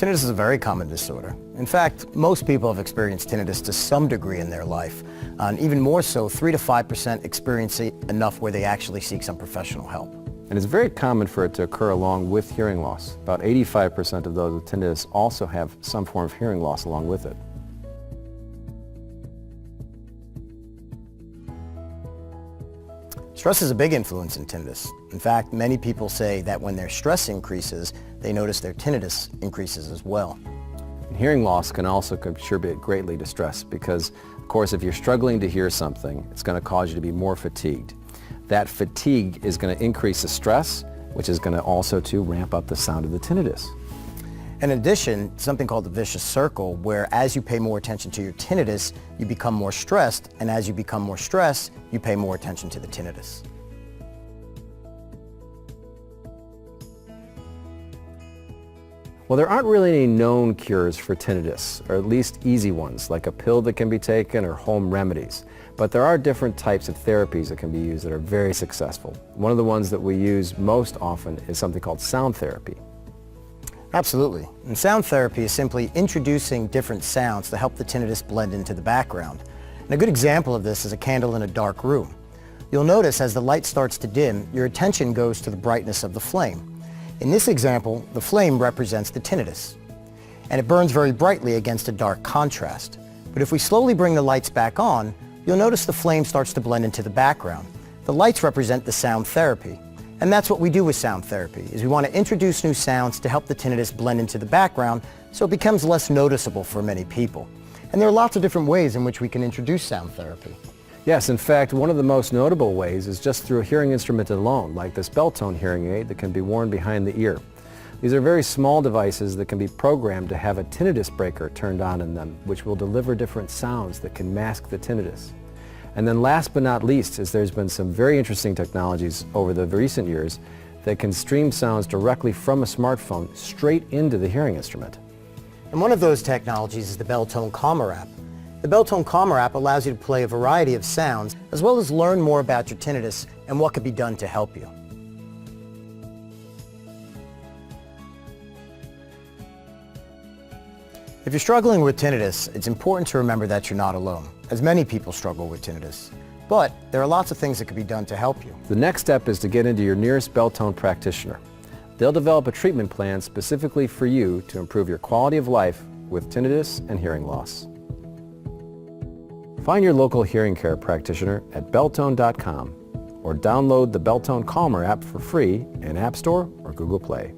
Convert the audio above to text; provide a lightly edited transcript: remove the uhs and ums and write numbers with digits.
Tinnitus is a very common disorder. In fact, most people have experienced tinnitus to some degree in their life. And even more so, 3 to 5% experience it enough where they actually seek some professional help. And it's very common for it to occur along with hearing loss. About 85% of those with tinnitus also have some form of hearing loss along with it. Stress is a big influence in tinnitus. In fact, many people say that when their stress increases, they notice their tinnitus increases as well. And hearing loss can also contribute greatly to stress because, of course, if you're struggling to hear something, it's going to cause you to be more fatigued. That fatigue is going to increase the stress, which is going to also ramp up the sound of the tinnitus. In addition, something called the vicious circle, where as you pay more attention to your tinnitus, you become more stressed, and as you become more stressed, you pay more attention to the tinnitus. Well, there aren't really any known cures for tinnitus, or at least easy ones, like a pill that can be taken or home remedies. But there are different types of therapies that can be used that are very successful. One of the ones that we use most often is something called sound therapy. Absolutely. And sound therapy is simply introducing different sounds to help the tinnitus blend into the background. And a good example of this is a candle in a dark room. You'll notice as the light starts to dim, your attention goes to the brightness of the flame. In this example, the flame represents the tinnitus, and it burns very brightly against a dark contrast. But if we slowly bring the lights back on, you'll notice the flame starts to blend into the background. The lights represent the sound therapy. And that's what we do with sound therapy, is we want to introduce new sounds to help the tinnitus blend into the background so it becomes less noticeable for many people. And there are lots of different ways in which we can introduce sound therapy. Yes, in fact, one of the most notable ways is just through a hearing instrument alone, like this bell tone hearing aid that can be worn behind the ear. These are very small devices that can be programmed to have a tinnitus breaker turned on in them, which will deliver different sounds that can mask the tinnitus. And then last but not least is there's been some very interesting technologies over the recent years that can stream sounds directly from a smartphone straight into the hearing instrument. And one of those technologies is the Bell Tone Calmer app. The Bell Tone Calmer app allows you to play a variety of sounds as well as learn more about your tinnitus and what can be done to help you. If you're struggling with tinnitus, it's important to remember that you're not alone, as many people struggle with tinnitus. But there are lots of things that can be done to help you. The next step is to get into your nearest bell tone practitioner. They'll develop a treatment plan specifically for you to improve your quality of life with tinnitus and hearing loss. Find your local hearing care practitioner at belltone.com or download the Bell Tone Calmer app for free in App Store or Google Play.